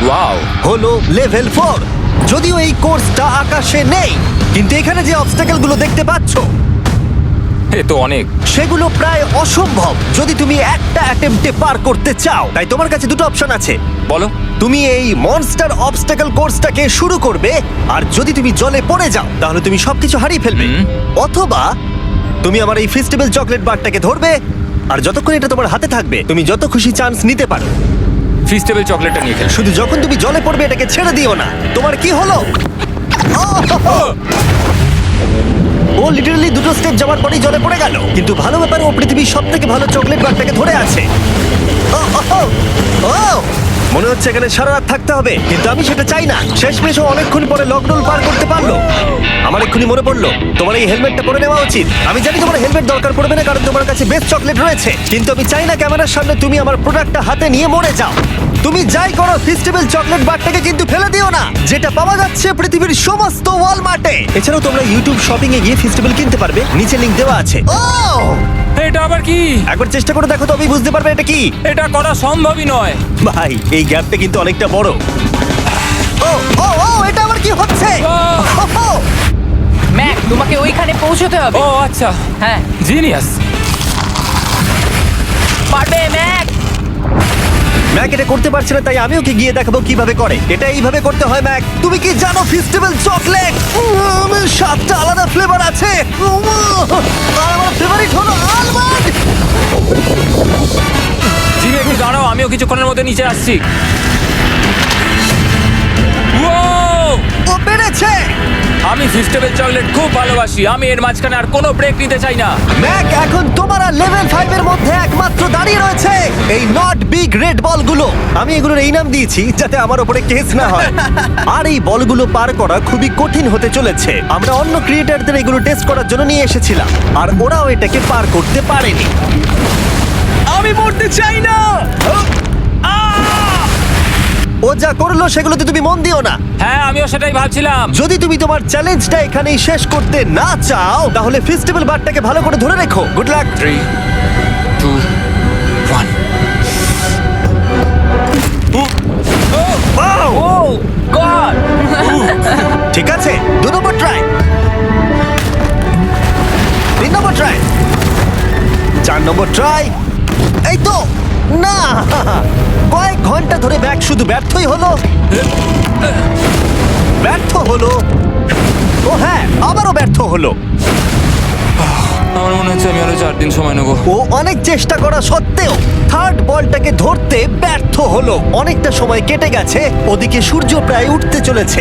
Wow, হলো level 4। যদিও এই কোর্সটা আকাশে নেই, কিন্তু এখানে যে অবস্টাকেল গুলো দেখতে পাচ্ছো এ তো অনেক। সেগুলো প্রায় অসম্ভব যদি তুমি একটা অ্যাটেম্পটে পার করতে চাও। তাই তোমার কাছে দুটো অপশন আছে। বলো। তুমি এই মনস্টার অবস্টাকেল কোর্সটাকে শুরু করবে, আর যদি তুমি জলে পড়ে যাও তাহলে তুমি সবকিছু হারিয়ে ফেলবে। অথবা তুমি আমার এই ফেস্টিভ্যাল চকলেট বারটাকে ধরবে, আর যতক্ষণ এটা তোমার হাতে থাকবে তুমি যত খুশি চান্স নিতে পারো। ফিস্টেবল চকলেটটা নিয়ে খেল। শুধু যখন তুমি জলে পড়বে এটাকে ছেড়ে দিও না। তোমার কি হলো? ও লিটারালি দুটো স্টেপ যাওয়ার পরেই জলে পড়ে গেল। কিন্তু ভালো ব্যাপার, ও পৃথিবীর সবথেকে ভালো চকলেট বারটাকে ধরে আছে। মনে হচ্ছে এখানে সারা রাত থাকতে হবে, কিন্তু আমি সেটা চাই না। শেষমেশ ও অনেকক্ষণ পরে লকডাউন পার করতে পারলো। আমার এক্ষুনি মনে পড়লো তোমার এই হেলমেটটা পরে নেওয়া উচিত। আমি জানি তোমার হেলমেট দরকার পড়বে না, কারণ তোমার কাছে বেস্ট চকলেট রয়েছে, কিন্তু আমি চাই না ক্যামেরার সামনে তুমি আমার প্রোডাক্টটা হাতে নিয়ে মরে যাও। তুমি যাই করো, ফেস্টিভ্যাল চকলেট বারটাকে কিন্তু ফেলে দিও না, যেটা পাওয়া যাচ্ছে পৃথিবীর সমস্ত ওয়ালমার্টে। এছাড়াও তোমরা ইউটিউব শপিং এ গিয়ে ফেস্টিভ্যাল কিনতে পারবে, নিচে লিংক দেওয়া আছে। এটা আবার কি? একবার চেষ্টা করে দেখো, তবেই বুঝতে পারবে এটা কি। এটা করা সম্ভবই নয়। ভাই, এই গ্যাপটা কিন্তু অনেকটা বড়। ও ও ও, এটা আবার কি হচ্ছে? ম্যাক, তোমাকে ওইখানে পৌঁছতে হবে। ও আচ্ছা, হ্যাঁ, জিনিয়াস। পারবে ম্যাক। ম্যাক এটা করতে পারছে না, তাই আমি ওকে গিয়ে দেখাবো কিভাবে করে। এটা এইভাবে করতে হয় ম্যাক। তুমি কি জানো ফেস্টিভ্যাল চকলেট 7টা আলাদা ফ্লেভার আছে, আর আমার ফেভারিট হলো আলমন্ড। জিমি একটু দাঁড়াও, আমিও কিছুক্ষণের মধ্যে নিচে আসছি। Wow! ও পেরেছে। আমি ফিস্টেবল চকলেট খুব ভালোবাসি। আমি এর মাঝখানে আর কোনো ব্রেক নিতে চাই না। ম্যাক এখন তোমার আর লেভেল 5 এর মধ্যে একমাত্র দাঁড়িয়ে রয়েছে এই নট বিগ রেড বলগুলো। আমি এগুলোর এই নাম দিয়েছি যাতে আমার উপরে কেস না হয়। আর এই বলগুলো পার করা খুবই কঠিন হতে চলেছে। আমরা অন্য ক্রিয়েটরদের এগুলো টেস্ট করার জন্য নিয়ে এসেছিলাম, আর ওরাও এটাকে পার করতে পারেনি। আমি মরতে চাই না। ও যা করলো সেগুলোতে তুমি মন দিও না। হ্যাঁ, আমিও সেটাই ভাবছিলাম। যদি তুমি তোমার চ্যালেঞ্জটা এখানেই শেষ করতে না চাও, তাহলে ফেস্টিভ্যাল বারটাকে ভালো করে ধরে রেখো। Good luck. 3, 2, 1। ও গড! ঠিক আছে, 2 নম্বর ট্রাই, 3 নম্বর ট্রাই, 4 নম্বর ট্রাই। এই তো না, কয়েক ঘন্টা ধরে ব্যাগ শুধু ব্যর্থই হলো, ব্যর্থ হলো। ও হ্যাঁ, আবারও ব্যর্থ হলো। আমার মনে হচ্ছে আমি আরো 4 দিন সময় নেবো। ও অনেক চেষ্টা করা সত্ত্বেও থার্ড বলটাকে ধরতে ব্যর্থ হলো। অনেকটা সময় কেটে গেছে, ওদিকে সূর্য প্রায় উঠতে চলেছে।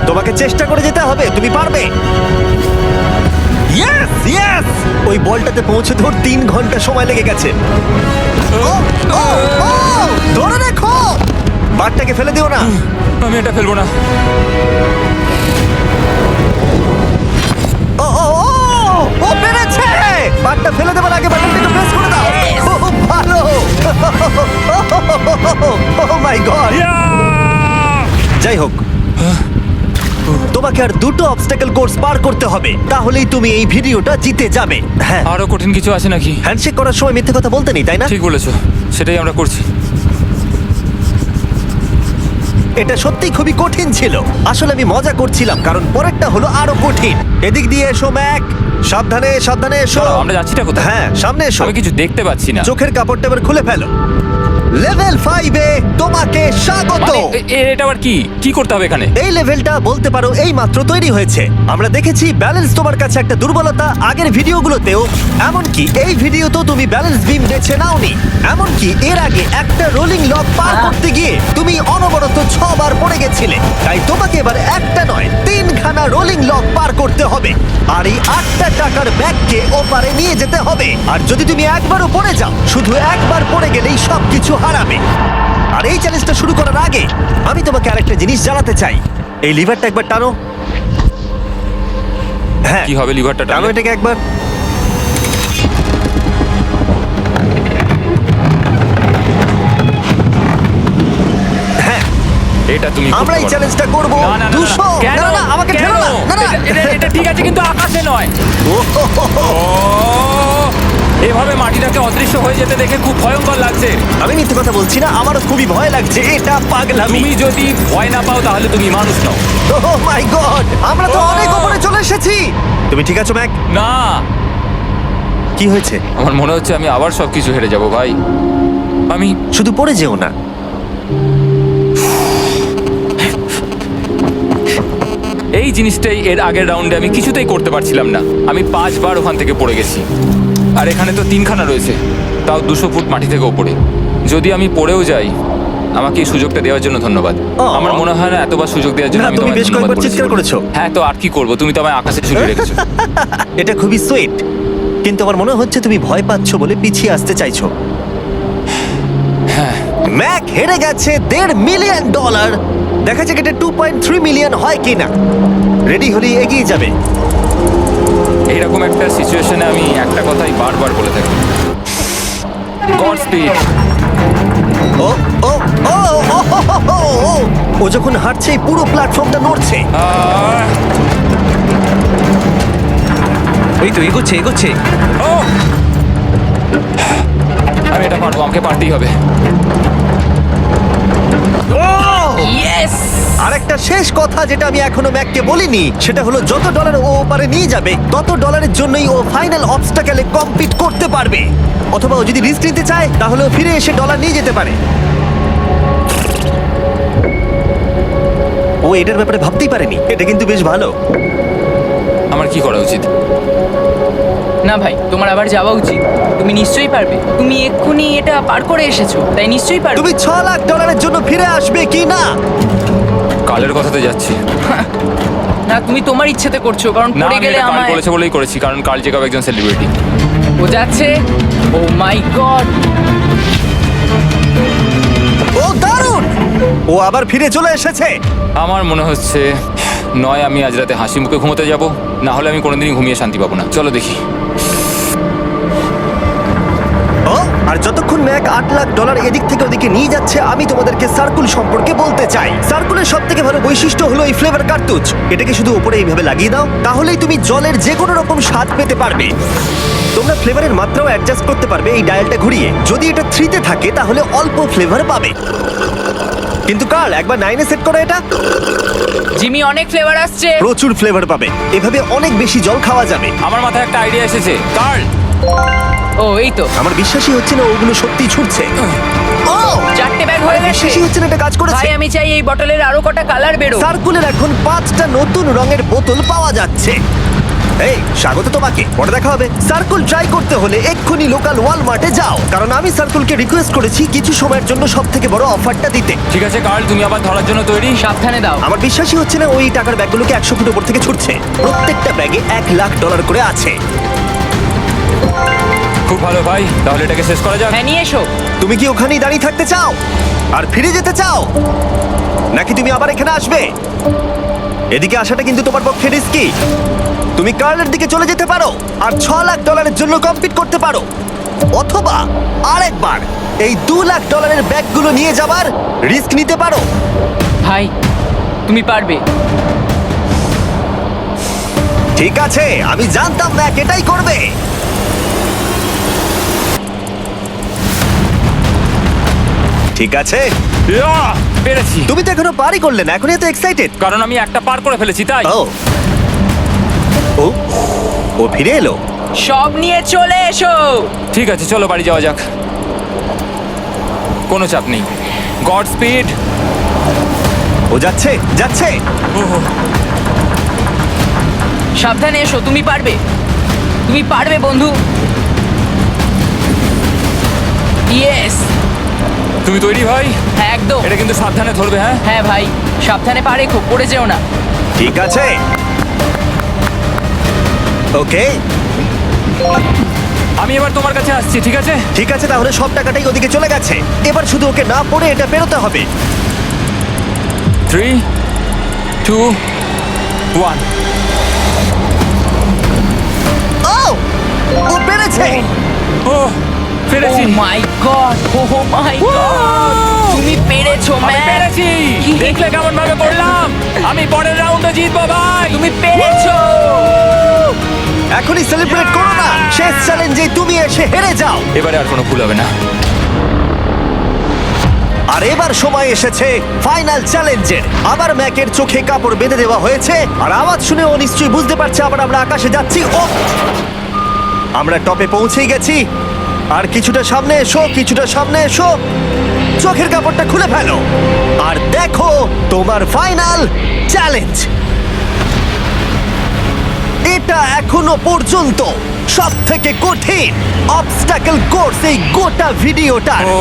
তোমাকে চেষ্টা করে যেতে হবে, তুমি পারবে। ইয়েস ইয়েস, ওই বলটাতে পৌঁছতে ওর 3 ঘন্টা সময় লেগে গেছে। ও, ও, ও, ধরে রেখো, বারটাকে ফেলে দিও না। আমি এটা ফেলবো না। ও ও ও, ও পেরেছে। বারটা ফেলে দেবার আগে বাটনটা একটু প্রেস করে দাও। ও ভালো। ও মাই গড। যাই হোক, তোমাকে আর 2টো অবস্টাকেল কোর্স পার করতে হবে, তাহলেই তুমি এই ভিডিওটা জিতে যাবে। হ্যাঁ, আরো কঠিন কিছু আছে নাকি? হ্যান্ডশেক করার সময় মিথ্যে কথা বলতে নেই, তাই না? ঠিক বলেছো, সেটাই আমরা করছি। এটা সত্যি খুবই কঠিন ছিল। আসলে আমি মজা করছিলাম, কারণ পরেরটা হলো আরো কঠিন। এদিক দিয়ে এসো ম্যাক, সাবধানে সাবধানে এসো। দাঁড়াও, আমরা যাচ্ছিটা কোথায়? হ্যাঁ, সামনে এসো। আমি কিছু দেখতে পাচ্ছি না। চোখের কাপড়টা এবার খুলে ফেলো। লেভেল 5 এ তোমাকে স্বাগত। মানে, এটা আবার কি কি করতে হবে এখানে? এই লেভেলটা বলতে পারো এই মাত্র তৈরি হয়েছে। আমরা দেখেছি ব্যালেন্স তোমার কাছে একটা দুর্বলতা আগের ভিডিওগুলোতেও, এমনকি এই ভিডিওতেও তুমি ব্যালেন্স বিম বেছে নাওনি। এমনকি এর আগে একটা রোলিং লক পার করতে গিয়ে তুমি অনবরত 6 বার পড়ে গেছিলে। তাই তোমাকে এবার একটা নয় 3খানা রোলিং লক পার করতে হবে, আর এই 8টা টাকার ব্যাগকে ওপারে নিয়ে যেতে হবে। আর যদি তুমি একবারও পড়ে যাও, শুধু একবার পড়ে গেলেই সবকিছু হারাবে। আর এই চ্যালেঞ্জটা শুরু করার আগে আমি তোমাকে আরেকটা জিনিস জানাতে চাই। এই লিভারটা একবার টানো। হ্যাঁ, কি হবে লিভারটা টানো টানলে? এটাকে একবার। হ্যাঁ, এটা তুমি আমরা এই চ্যালেঞ্জটা করব। 200। কেন? না না, আমাকে কেন? ঠেলো না। না না, এটা ঠিক আছে, কিন্তু আকাশে নয়। ও, হো, হো, হো। ও এভাবে মাটিটাকে অদৃশ্য হয়ে যেতে দেখে খুব ভয়ঙ্কর লাগছে। আমি মিথ্যে কথা বলছি না, আমারও খুবই ভয় লাগছে, এটা পাগলামি। তুমি যদি ভয় না পাও তাহলে তুমি মানুষ নও। ওহ মাই গড, আমরা তো অনেক উপরে চলে এসেছি। তুমি ঠিক আছো ম্যাক? না, কি হয়েছে? আমার মনে হচ্ছে আমি আবার সবকিছু হেরে যাব ভাই। আমি শুধু পড়ে যেও না। এই জিনিসটাই এর আগের রাউন্ডে আমি কিছুতেই করতে পারছিলাম না। আমি 5 বার ওখান থেকে পড়ে গেছি। আর এখানে তো 3খানা রয়েছে, তাও 200 ফুট মাটি থেকে ওপরে। যদি আমি পড়েও যাই, আমাকে এই সুযোগটা দেওয়ার জন্য ধন্যবাদ। আমার মনে হয় না এতবার সুযোগ দেওয়ার জন্য না, আমি তুমি তোমায় বেশ ধন্যবাদ কয়েকবার বলেছি চিৎকার বলে। করেছো। হ্যাঁ, তো আর কি করব, তুমি তো আমায় আকাশে ঝুলিয়ে রেখেছো। এটা খুবই সুইট, কিন্তু আমার মনে হচ্ছে তুমি ভয় পাচ্ছো বলে পিছিয়ে আসতে চাইছো। হ্যাঁ, ম্যাক হেরে গেছে $1.5 মিলিয়ন। দেখা যাক এটা 2.3 মিলিয়ন হয় কিনা। রেডি হলেই এগিয়ে যাবে। এইরকম একটা সিচুয়েশনে আমি একটা কথাই বারবার বলে থাকি, গড স্পিড। ও ও ও ও, ও, ও, ও যখন হাঁটছে এই পুরো প্ল্যাটফর্মটা নড়ছে। এই তো এগোচ্ছে এগোচ্ছে। আমি এটা পারবো, আমাকে পারতেই হবে। ইয়েস! আর একটা শেষ কথা যেটা আমি এখনো ম্যাককে বলিনি, সেটা হলো যত ডলার ও ওপারে নিয়ে যাবে তত ডলারের জন্যই ও ফাইনাল অবস্টাকেলে কমপ্লিট করতে পারবে। অথবা ও যদি রিস্ক নিতে চায় তাহলে ও ফিরে এসে ডলার নিয়ে যেতে পারে। ও এটার ব্যাপারে ভাবতেই পারেনি। এটা কিন্তু বেশ ভালো। আমার কি করা উচিত? না ভাই, তোমার আবার যাওয়া উচিত। তুমি নিশ্চয়ই পারবে। তুমি এক্ষুনি এটা পার করে এসেছো, তাই নিশ্চয়ই পারবে। তুমি $6 লাখ জন্য ফিরে আসবে কি না? কালের কথাতে যাচ্ছি। না, তুমি তোমার ইচ্ছেতে করছো, কারণ না, পড়ে আমি গেলে এটা কাল আমায় বলেছে বলেই করেছি, কারণ কাল জেকাব একজন সেলিব্রিটি। ও যাচ্ছে। ও মাই গড! ও দারুণ! ও আবার ফিরে চলে এসেছে। আমার মনে হচ্ছে নয় আমি আজ রাতে হাসি মুখে ঘুমোতে যাব, না হলে আমি কোনোদিনই ঘুমিয়ে শান্তি পাবো না। চলো দেখি। ও, আর যতক্ষণ ম্যাক $8 লাখ এদিক থেকে ওদিকে নিয়ে যাচ্ছে, আমি তোমাদেরকে সার্কুল সম্পর্কে বলতে চাই। সার্কুলের সব থেকে ভালো বৈশিষ্ট্য হলো এই ফ্লেভার কার্তুজ। এটাকে শুধু উপরে এইভাবে লাগিয়ে দাও, তাহলেই তুমি জলের যে কোনো রকম স্বাদ পেতে পারবে। তোমরা ফ্লেভারের মাত্রাও অ্যাডজাস্ট করতে পারবে এই ডায়ালটা ঘুরিয়ে। যদি এটা 3-তে থাকে তাহলে অল্প ফ্লেভার পাবে, কিন্তু কাল একবার 9-এ সেট করো এটা। জিমি, অনেক ফ্লেভার আসছে। প্রচুর ফ্লেভার পাবে, এভাবে অনেক বেশি জল খাওয়া যাবে। আমার মাথায় একটা আইডিয়া এসেছে, কার্ল। ও এই তো, আমার বিশ্বাসই হচ্ছে না ওগুলো সত্যি ছুটছে। ও 4টে ব্যাগ হয়ে গেছে। বিশ্বাসই হচ্ছে না এটা কাজ করেছে। ভাই, আমি চাই এই বটলের আরো কটা কালার বেরো। সার্কুলের এখন 5টা নতুন রঙের বোতল পাওয়া যাচ্ছে। এই স্বাগত তোমাকে, পরে দেখা হবে। সার্কুল ট্রাই করতে হলে এক্ষুনি লোকাল ওয়ালমার্টে যাও, কারণ আমি সার্কুলকে রিকোয়েস্ট করেছি কিছু সময়ের জন্য সব থেকে বড় অফারটা দিতে। ঠিক আছে কার্ল, তুমি আবার ধরার জন্য তৈরি? সাবধানে দাও। আমার বিশ্বাসই হচ্ছে না ওই টাকার ব্যাগগুলোকে 100 ফুট উপর থেকে ছুটছে। প্রত্যেকটা ব্যাগে $1 লাখ করে আছে। খুব ভালো ভাই, তাহলে এটাকে শেষ করা যাক। হ্যাঁ, নিয়ে এসো। তুমি কি ওখানেই দাঁড়িয়ে থাকতে চাও আর ফিরে যেতে চাও, নাকি তুমি আবার এখানে আসবে? এদিকে আসাটা কিন্তু তোমার পক্ষে রিস্কি। তুমি কার্লের দিকে চলে যেতে পারো আর $6 লাখ জন্য কম্পিট করতে পারো, অথবা আরেকবার এই $2 লাখ ব্যাগগুলো নিয়ে যাবার রিস্ক নিতে পারো। ভাই, তুমি পারবে। ঠিক আছে, আমি জানতাম ম্যাক এটাই করবে। ঠিক আছে, ইয়াহ! পেরেছি, তুমি তো এখনো পারই করলে না, এখনই এত এক্সাইটেড। কারণ আমি একটা পার করে ফেলেছি তাই। ও ও ও ফিরে এলো। সব নিয়ে চলে এসো। ঠিক আছে, চলো বাড়ি যাওয়া যাক। কোনো চাপ নেই। God speed. ও যাচ্ছে যাচ্ছে। সাবধানে এসো, তুমি পারবে। তুমি পারবে বন্ধু। ইয়েস! তুমি তৈরি ভাই? হ্যাঁ, একদম। এটা কিন্তু সাবধানে ধরবে, হ্যাঁ? হ্যাঁ ভাই, সাবধানে পারে, খুব পড়ে যেও না। ঠিক আছে, ওকে আমি এবার তোমার কাছে আসছি, ঠিক আছে? ঠিক আছে, তাহলে সব টাকাটাই ওদিকে চলে গেছে। এবার শুধু ওকে না পড়ে এটা পেরোতে হবে। 3, 2, 1। ও ও পেরেছে। ও ও পেরেছি। মাই গড! ও মাই গড! তুমি পেরেছো আমি ম্যান! পেরেছি। দেখলে কেমন ভাবে করলাম? আমি পরের রাউন্ডে জিতবো ভাই। তুমি পেরেছো! এখনই সেলিব্রেট করো না। শেষ চ্যালেঞ্জে তুমি এসে হেরে যাও। এবারে আর কোনো ভুল হবে না। আর এবার সময় এসেছে ফাইনাল চ্যালেঞ্জের। আবার ম্যাকের চোখে কাপড় বেঁধে দেওয়া হয়েছে, আর আওয়াজ শুনে ও নিশ্চয়ই বুঝতে পারছে আবার আমরা আকাশে যাচ্ছি। ও, আমরা টপে পৌঁছেই গেছি। আর কিছুটা সামনে এসো, কিছুটা সামনে এসো। চোখের কাপড়টা খুলে ফেলো আর দেখো তোমার ফাইনাল চ্যালেঞ্জ। এটা এখনো পর্যন্ত সব থেকে কঠিন অবস্টাকল কোর্স এই গোটা ভিডিওটা। ও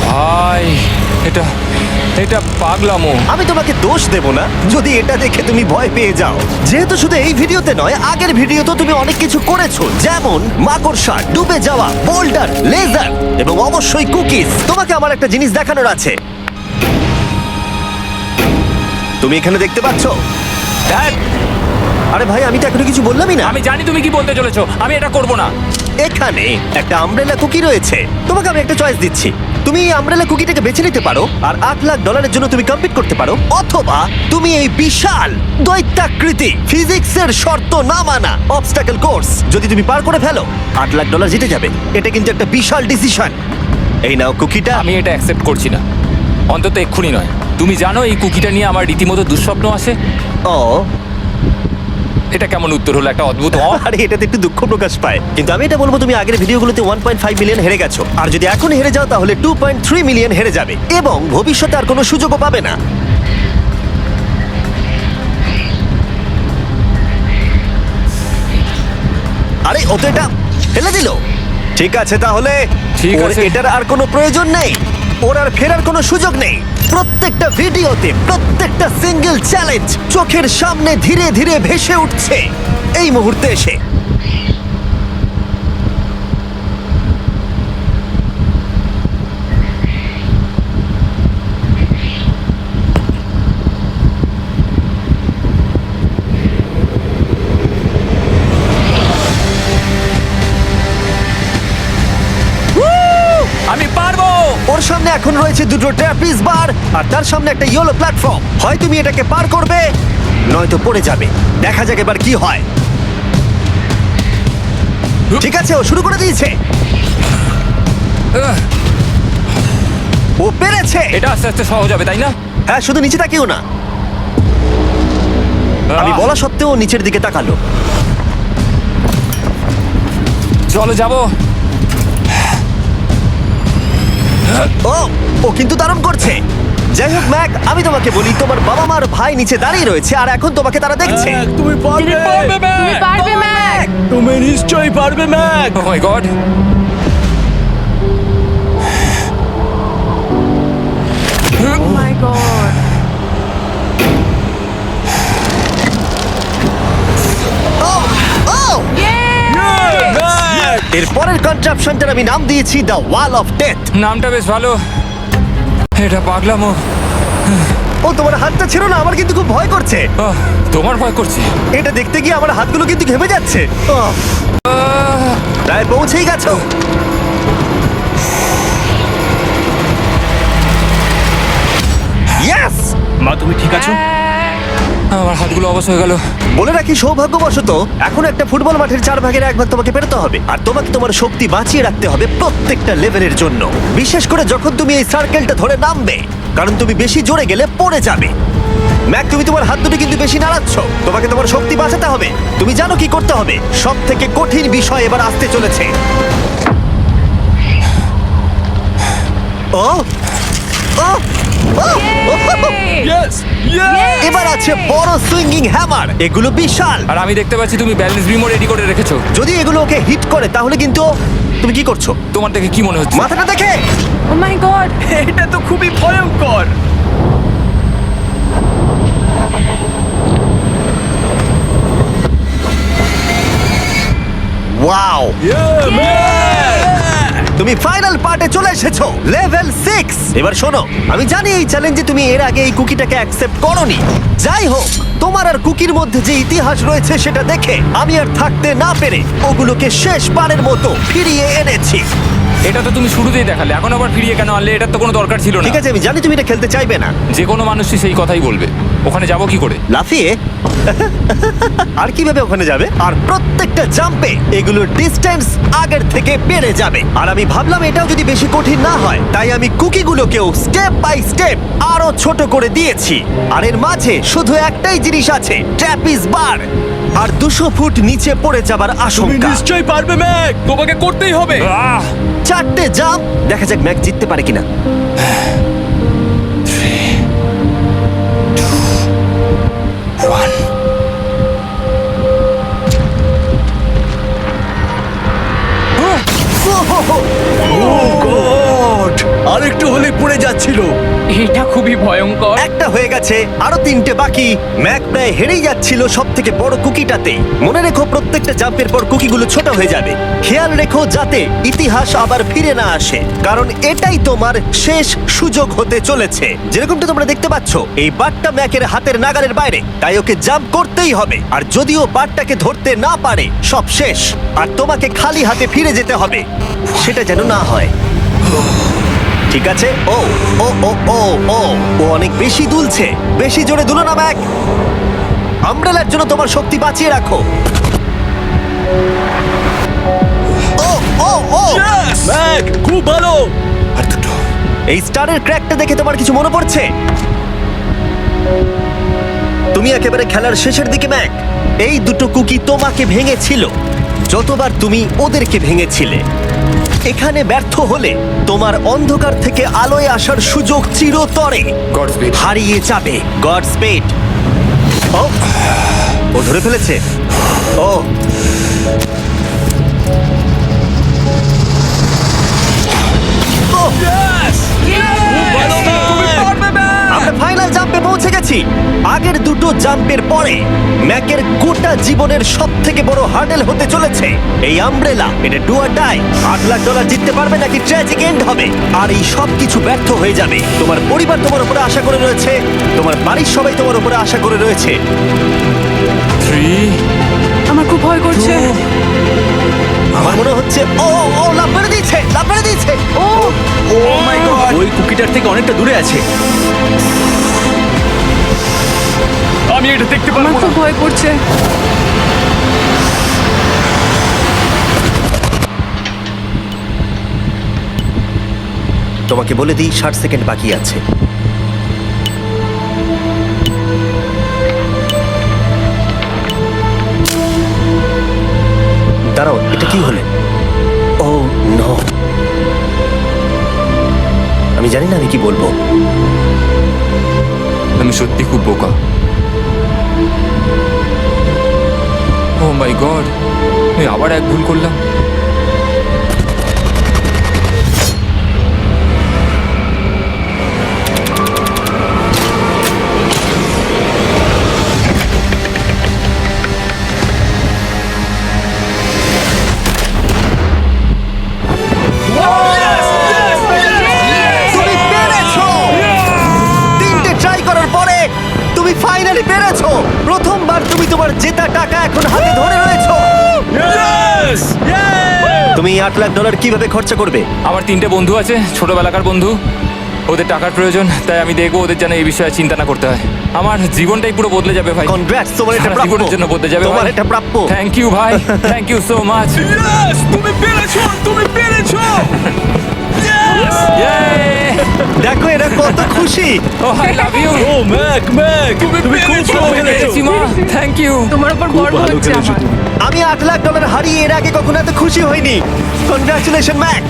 ভাই, এটা এটা পাগলামো। আমি তোমাকে দোষ দেব না যদি এটা দেখে তুমি ভয় পেয়ে যাও, যেহেতু শুধু এই ভিডিওতে নয়, আগের ভিডিওতে তুমি অনেক কিছু করেছো, যেমন মাকড়সা, ডুবে যাওয়া, বোল্ডার, লেজার এবং অবশ্যই কুকিজ। তোমাকে আমার একটা জিনিস দেখানোর আছে। তুমি এখানে দেখতে পাচ্ছ? ধ্যাৎ, আরে ভাই, আমি তো এখনো কিছু বললামই না। আমি জানি তুমি কি বলতে চলেছো, আমি এটা করব না। এখানে একটা আমব্রেলা কুকি রয়েছে। তোমাকে আমি একটা চয়েস দিচ্ছি। তুমি এই আমব্রেলা কুকিটাকে বেছে নিতে পারো আর $8,00,000 জন্য তুমি কম্পিট করতে পারো, অথবা তুমি এই বিশাল দৈত্যাকৃতি ফিজিক্সের শর্ত না মানা অবস্টাকল কোর্স যদি তুমি পার করে ফেলো, $8,00,000 জিতে যাবে। এটা কিন্তু একটা বিশাল ডিসিশন। এই নাও কুকিটা। আমি এটা অ্যাকসেপ্ট করছি না, অন্তত এক্ষুনি নয়। তুমি জানো এই কুকিটা নিয়ে আমার রীতিমতো দুঃস্বপ্ন আসে। ও, এটা কেমন উত্তর হলো, একটা অদ্ভুত আরে এটাতে একটু দুঃখ প্রকাশ পায়। কিন্তু আমি এটা বলবো, তুমি আগের ভিডিওগুলোতে 1.5 মিলিয়ন হেরে গেছো, আর যদি এখন হেরে যাও তাহলে 2.3 মিলিয়ন হেরে যাবে, এবং ভবিষ্যতে আর কোনো সুযোগও পাবে না। আরে ও তো এটা ফেলে দিল। ঠিক আছে, তাহলে ঠিক ওর আছে। এটার আর কোনো প্রয়োজন নেই, ওর আর ফেরার কোনো সুযোগ নেই। প্রত্যেকটা ভিডিওতে প্রত্যেকটা সিঙ্গেল চ্যালেঞ্জ চোখের সামনে ধীরে ধীরে ভেসে উঠছে এই মুহূর্তে এসে। আমি পারবো। ওর সামনে এখন রয়েছে দুটো ট্র্যাপিজ বার, আর তার সামনে একটা ইয়েলো প্ল্যাটফর্ম। হয় তুমি এটাকে পার করবে, নয়তো পড়ে যাবে। দেখা যাক এবার কি হয়। ঠিক আছে, ও শুরু করে দিয়েছে। ও পেরেছে। এটা আস্তে আস্তে সহজ হবে, তাই না? হ্যাঁ, শুধু নিচে তাকিও না। আমি বলা সত্ত্বেও ও নিচের দিকে তাকালো। চলো যাবো। ও ও কিন্তু দারুণ করছে। যাই হোক ম্যাক, আমি তোমাকে বলি, তোমার বাবা মার ভাই নিচে দাঁড়িয়ে রয়েছে, আর এখন তোমাকে তারা দেখছে। তুমি পারবে তুমি পারবে ম্যাক। তুমি নিশ্চয়ই পারবে ম্যাক। ও মাই গড। ও মাই গড। ও ও এর পরের কনট্রাপশনটার আমি নাম দিয়েছি দ্য ওয়াল অফ ডেথ। নামটা বেশ ভালো। এটা পাগলামো। ও, তোমার হাতটা ছিল না, আমার কিন্তু খুব ভয় করছে। আহ, তোমার ভয় করছে? এটা দেখতে গিয়ে আমার হাতগুলো কিন্তু ঘেমে যাচ্ছে। প্রায় পৌঁছেই গেছো। ইয়েস! মা তুমি ঠিক আছো? আমার হাতগুলো অবশ হয়ে গেল। বলে রাখি, সৌভাগ্যবশত এখন একটা ফুটবল মাঠের 4/1 ভাগ তোমাকে পেরোতে হবে, আর তোমাকে তোমার শক্তি বাঁচিয়ে রাখতে হবে প্রত্যেকটা লেভেলের জন্য, বিশেষ করে যখন তুমি এই সার্কেলটা ধরে নামবে, কারণ তুমি বেশি জোরে গেলে পড়ে যাবে। ম্যাক, তুমি তোমার হাত দুটো কিন্তু বেশি নাড়াচ্ছ। তোমাকে তোমার শক্তি বাঁচাতে হবে। তুমি জানো কি করতে হবে। সব থেকে কঠিন বিষয় এবার আসতে চলেছে। ও ও ও! ইয়েস এবার আছে বড় সুইঙ্গিং হ্যামার। এগুলো বিশাল। আর আমি দেখতে পাচ্ছি তুমি ব্যালেন্স বিমও রেডি করে রেখেছো। যদি এগুলো ওকে হিট করে তাহলে কিন্তু তুমি কি করছো? তোমার দেখে কি মনে হচ্ছে? মাথাটা দেখে। ও মাই গড। এটা তো খুবই ভয়ঙ্কর। ওয়াও! তুমি ফাইনাল পার্টে চলে এসেছো, লেভেল 6। এবার শোনো, আমি জানি এই চ্যালেঞ্জে তুমি এর আগে এই কুকিটাকে অ্যাকসেপ্ট করোনি। যাই হোক, তোমার আর কুকির মধ্যে যে ইতিহাস রয়েছে সেটা দেখে আমি আর থাকতে না পেরে ওগুলোকে শেষবারের মতো ফিরিয়ে এনেছি। এটা তো তুমি শুরুতেই দেখালে, এখন আবার ফিরিয়ে কেন আনলে? এটার তো কোনো দরকার ছিল না। ঠিক আছে, আমি জানি তুমি এটা খেলতে চাইবে না। যে কোনো মানুষই সেই কথাই বলবে। ওখানে যাব কি করে? লাফিয়ে আর কিভাবে ওখানে যাবে? আর প্রত্যেকটা জাম্পে এগুলোর ডিস্টেন্স আগের থেকে বেড়ে যাবে। আর আমি ভাবলাম এটাও যদি বেশি কঠিন না হয়, তাই আমি কুকিগুলোকেও স্টেপ বাই স্টেপ আরো ছোট করে দিয়েছি। আর এর মাঝে শুধু একটাই জিনিস আছে, ট্র্যাপিজ বার। আর 200 ফুট নিচে পড়ে যাবার তুমি আশঙ্কা। নিশ্চয়ই পারবে ম্যাক, তোমাকে করতেই হবে। আহ! 4টে জাম্প, দেখা যাক ম্যাক জিততে পারে কিনা। গড, আরেকটু হলে পড়ে যাচ্ছিল। এটা খুবই ভয়ঙ্কর। একটা হয়ে গেছে, আরো 3টে বাকি। ম্যাক প্রায় হেরেই যাচ্ছিল সব থেকে বড় কুকিটাতে। মনে রেখো প্রত্যেকটা জাম্পের পর কুকিগুলো ছোট হয়ে যাবে। খেয়াল রেখো যাতে ইতিহাস আবার ফিরে না আসে, কারণ এটাই তোমার শেষ সুযোগ হতে চলেছে। যেরকমটা তোমরা দেখতে পাচ্ছ, এই বারটা ম্যাকের হাতের নাগালের বাইরে, তাই ওকে জাম্প করতেই হবে। আর যদিও বারটাকে ধরতে না পারে, সব শেষ। আর তোমাকে খালি হাতে ফিরে যেতে হবে, সেটা যেন না হয়। ঠিক আছে, ও ও ও ও ও ও অনেক বেশি দুলছে। বেশি জোরে দুলো না ম্যাক। আমব্রেলার জন্য তোমার শক্তি বাঁচিয়ে রাখো। ও ও ও ম্যাক, খুব ভালো। আর দুটো। এই স্টারের ক্র্যাকটা দেখে তোমার কিছু মনে পড়ছে? তুমি একেবারে খেলার শেষের দিকে ম্যাক। এই দুটো কুকি তোমাকে ভেঙেছিল যতবার তুমি ওদেরকে ভেঙেছিলে। এখানে ব্যর্থ হলে তোমার অন্ধকার থেকে আলোয় আসার সুযোগ চিরতরে Godspeed. হারিয়ে যাবে। গড স্পেড। ও ও ধরে ফেলেছে। ও ও, আমরা ফাইনাল জাম্পে পৌঁছে গেছি। আগের দুটো জাম্পের পরে ম্যাকের গোটা জীবনের সব থেকে বড় হার্ডেল হতে চলেছে এই আমব্রেলা। এটা ডু অর ডাই। $8 লাখ জিততে পারবে নাকি ট্র্যাজিক এন্ড হবে। আর এই সব কিছু ব্যর্থ হয়ে যাবে। তোমার পরিবার তোমার উপরে আশা করে রয়েছে, তোমার বাড়ির সবাই তোমার উপরে আশা করে রয়েছে। 3, আমার খুব ভয় করছে। আমার মনে হচ্ছে ও ও লাফ মেরে দিয়েছে, লাফ মেরে দিয়েছে। ও ও মাই গড, ওই কুকিটার থেকে অনেকটা দূরে আছে। আমি এটা দেখতে আমার পারবো না। খুব ভয় করছে। তোমাকে বলে দিই 60 সেকেন্ড বাকি আছে। দাঁড়াও, এটা কি হলো? ও নো, আমি জানি না আমি কি বলবো। আমি সত্যি খুব বোকা। ও মাই গড, আমি আবার এক ভুল করলাম। তুমি পেরেছো! 3টে ট্রাই করার পরে তুমি ফাইনালি পেরেছো। প্রথমবার তুমি তোমার জেতা টাকা এখন হাতে ধরে রয়েছো। ইয়েস! তুমি $8 লাখ কিভাবে খরচা করবে? আমার 3টে বন্ধু আছে, ছোটবেলাকার বন্ধু। ওদের টাকার প্রয়োজন, তাই আমি দেখবো ওদের যেন এই বিষয়ে চিন্তা না করতে হয়। আমার জীবনটাই পুরো বদলে যাবে ভাই। কনগ্রাটস, তোমার এটা সারা প্রাপ্য। জীবনের জন্য বদলে যাবে তোমার ভাই। এটা প্রাপ্য। থ্যাংক ইউ ভাই, thank you so much. Yes! তুমি পেরেছো, তুমি পেরেছো! দেখো এরা কত খুশি। ও আই লাভ ইউ। ও ম্যাক, ম্যাক, তুমি খুব ভালো খেলেছো। মা, থ্যাংক ইউ। তোমার উপর খুব গর্ব ভালো হচ্ছে খেলেছো আমার। তুমি। আমি $8 লাখ হারিয়ে এর আগে কখনো এত খুশি হইনি। Congratulation Mac.